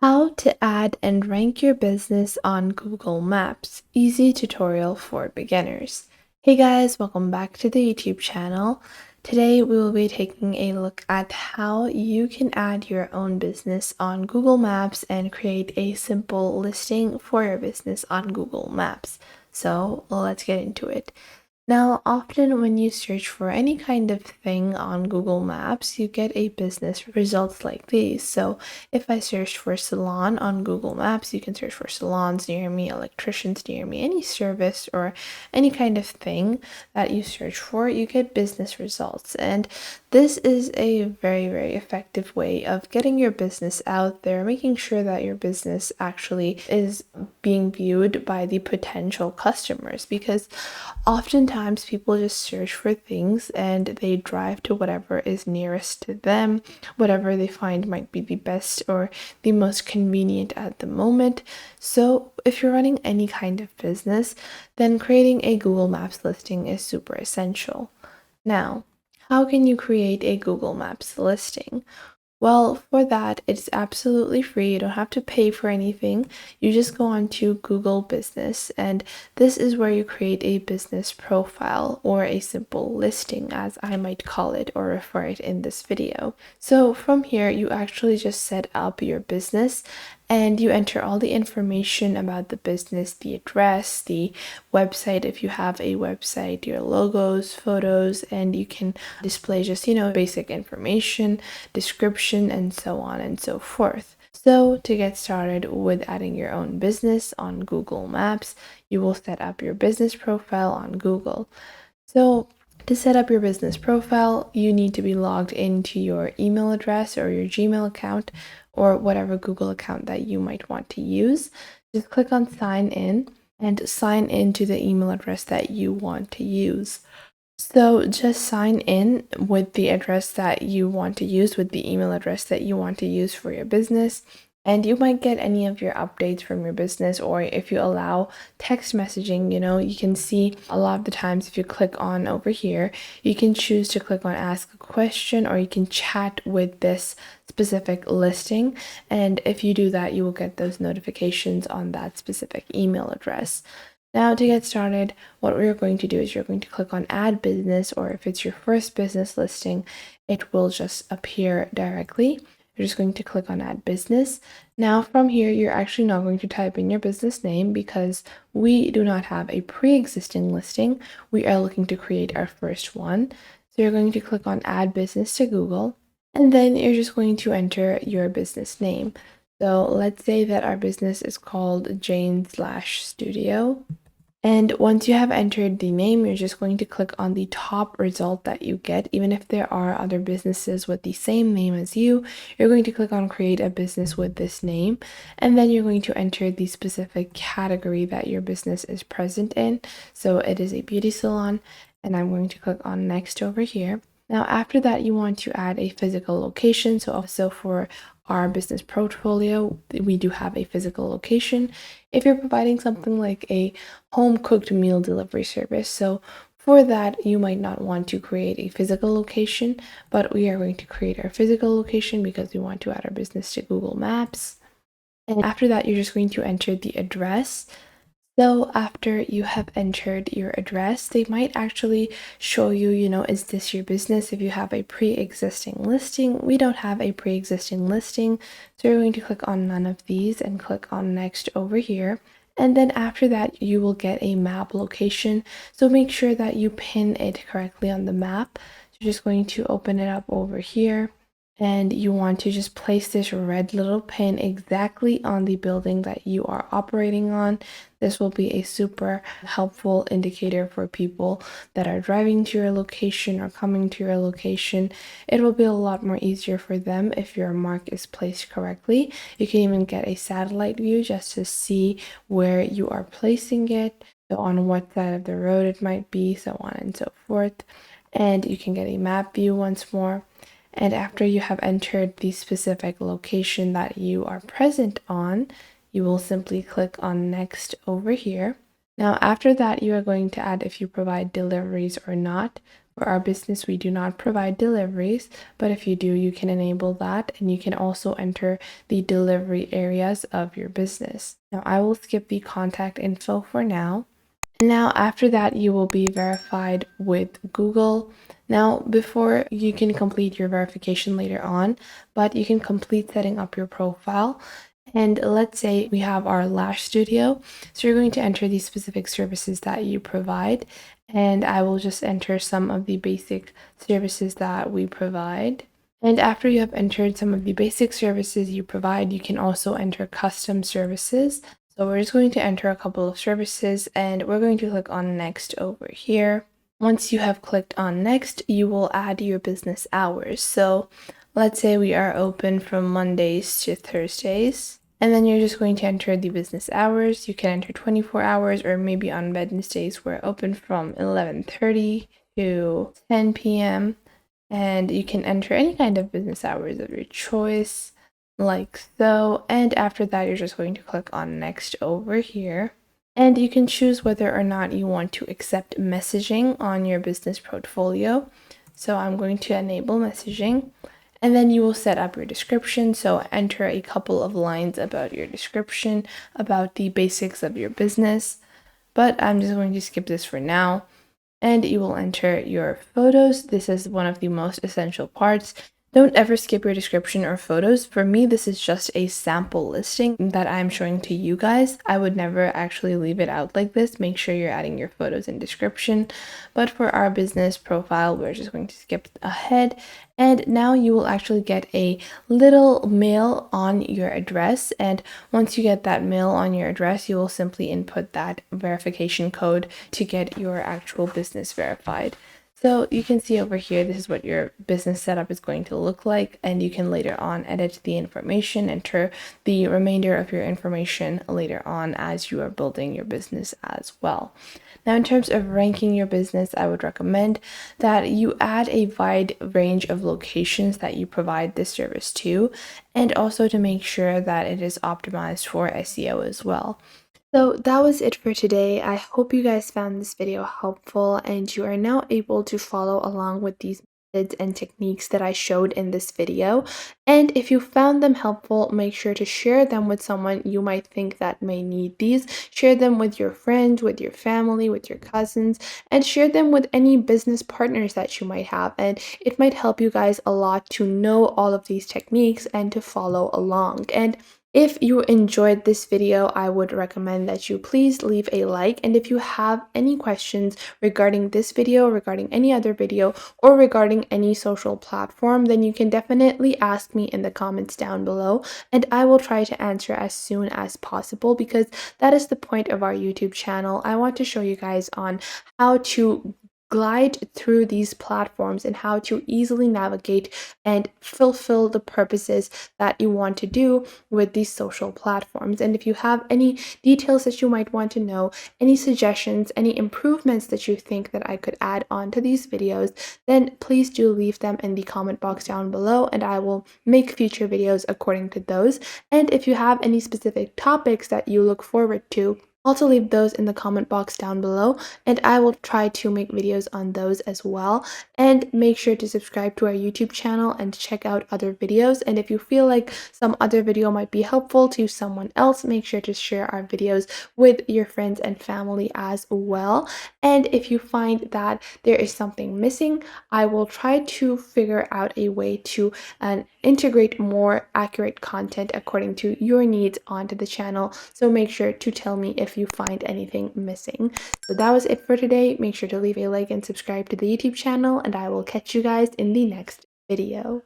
How to add and rank your business on Google Maps. Easy tutorial for beginners. Hey guys, welcome back to the YouTube channel. Today we will be taking a look at how you can add your own business on Google Maps and create a simple listing for your business on Google Maps. So let's get into it. Now, often when you search for any kind of thing on Google Maps, you get a business results like these. So if I search for salon on Google Maps, you can search for salons near me, electricians near me, any service or any kind of thing that you search for, you get business results. And this is a very effective way of getting your business out there, making sure that your business actually is being viewed by the potential customers, because oftentimes people just search for things and they drive to whatever is nearest to them, whatever they find might be the best or the most convenient at the moment. So if you're running any kind of business, then creating a Google Maps listing is super essential. Now, how can you create a Google Maps listing? Well, for that, it's absolutely free. You don't have to pay for anything. You just go on to Google Business, and this is where you create a business profile or a simple listing, as I might call it or refer it in this video. So from here, you actually just set up your business and you enter all the information about the business, the address, the website if you have a website, your logos, photos, and you can display just, basic information, description, and so on and so forth. So to get started with adding your own business on Google Maps, you will set up your business profile on Google. So to set up your business profile, you need to be logged into your email address or your Gmail account or whatever Google account that you might want to use. Just click on sign in and sign in to the email address that you want to use. So just sign in with the address that you want to use, with the email address that you want to use for your business. And you might get any of your updates from your business, or if you allow text messaging, you can see a lot of the times if you click on over here, you can choose to click on ask a question, or you can chat with this specific listing. And if you do that, you will get those notifications on that specific email address. Now to get started, what we're going to do is you're going to click on add business, or if it's your first business listing, it will just appear directly. You're just going to click on add business. Now from here, you're actually not going to type in your business name because we do not have a pre-existing listing. We are looking to create our first one. So you're going to click on add business to Google, and then you're just going to enter your business name. So let's say that our business is called Jane/Studio. And once you have entered the name, you're just going to click on the top result that you get. Even if there are other businesses with the same name as you, you're going to click on create a business with this name. And then you're going to enter the specific category that your business is present in. So it is a beauty salon, and I'm going to click on next over here. Now, after that, you want to add a physical location. So also for our business portfolio, we do have a physical location. If you're providing something like a home cooked meal delivery service, so for that, you might not want to create a physical location, but we are going to create our physical location because we want to add our business to Google Maps. And after that, you're just going to enter the address. So after you have entered your address, they might actually show you, is this your business? If you have a pre-existing listing, we don't have a pre-existing listing. So you're going to click on none of these and click on next over here. And then after that, you will get a map location. So make sure that you pin it correctly on the map. So you're just going to open it up over here. And you want to just place this red little pin exactly on the building that you are operating on. This will be a super helpful indicator for people that are driving to your location or coming to your location. It will be a lot more easier for them if your mark is placed correctly. You can even get a satellite view just to see where you are placing it, so on what side of the road it might be, so on and so forth. And you can get a map view once more. And after you have entered the specific location that you are present on, you will simply click on next over here. Now, after that, you are going to add if you provide deliveries or not. For our business, we do not provide deliveries, but if you do, you can enable that and you can also enter the delivery areas of your business. Now, I will skip the contact info for now. And now, after that, you will be verified with Google. Now, before you can complete your verification later on, but you can complete setting up your profile. And let's say we have our lash studio. So you're going to enter the specific services that you provide. And I will just enter some of the basic services that we provide. And after you have entered some of the basic services you provide, you can also enter custom services. So we're just going to enter a couple of services and we're going to click on next over here. Once you have clicked on next, you will add your business hours. So let's say we are open from Mondays to Thursdays. And then you're just going to enter the business hours. You can enter 24 hours or maybe on Wednesdays we're open from 11:30 to 10 p.m. And you can enter any kind of business hours of your choice like so. And after that, you're just going to click on next over here. And you can choose whether or not you want to accept messaging on your business portfolio. So I'm going to enable messaging. And then you will set up your description. So enter a couple of lines about your description, about the basics of your business. But I'm just going to skip this for now. And you will enter your photos. This is one of the most essential parts. Don't ever skip your description or photos. For me, this is just a sample listing that I'm showing to you guys. I would never actually leave it out like this. Make sure you're adding your photos and description. But for our business profile, we're just going to skip ahead. And now you will actually get a little mail on your address. And once you get that mail on your address, you will simply input that verification code to get your actual business verified. So you can see over here, this is what your business setup is going to look like, and you can later on edit the information, enter the remainder of your information later on as you are building your business as well. Now, in terms of ranking your business, I would recommend that you add a wide range of locations that you provide this service to, and also to make sure that it is optimized for SEO as well. So that was it for today. I hope you guys found this video helpful and you are now able to follow along with these methods and techniques that I showed in this video. And if you found them helpful, make sure to share them with someone you might think that may need these. Share them with your friends, with your family, with your cousins, and share them with any business partners that you might have. And it might help you guys a lot to know all of these techniques and to follow along. And if you enjoyed this video, I would recommend that you please leave a like. And if you have any questions regarding this video, regarding any other video, or regarding any social platform, then you can definitely ask me in the comments down below. And I will try to answer as soon as possible because that is the point of our YouTube channel. I want to show you guys on how to glide through these platforms and how to easily navigate and fulfill the purposes that you want to do with these social platforms. And if you have any details that you might want to know, any suggestions, any improvements that you think that I could add on to these videos, then please do leave them in the comment box down below and I will make future videos according to those. And if you have any specific topics that you look forward to, also leave those in the comment box down below and I will try to make videos on those as well. And make sure to subscribe to our YouTube channel and check out other videos. And if you feel like some other video might be helpful to someone else, make sure to share our videos with your friends and family as well. And if you find that there is something missing, I will try to figure out a way to integrate more accurate content according to your needs onto the channel. So make sure to tell me if you find anything missing. So that was it for today. Make sure to leave a like and subscribe to the YouTube channel and I will catch you guys in the next video.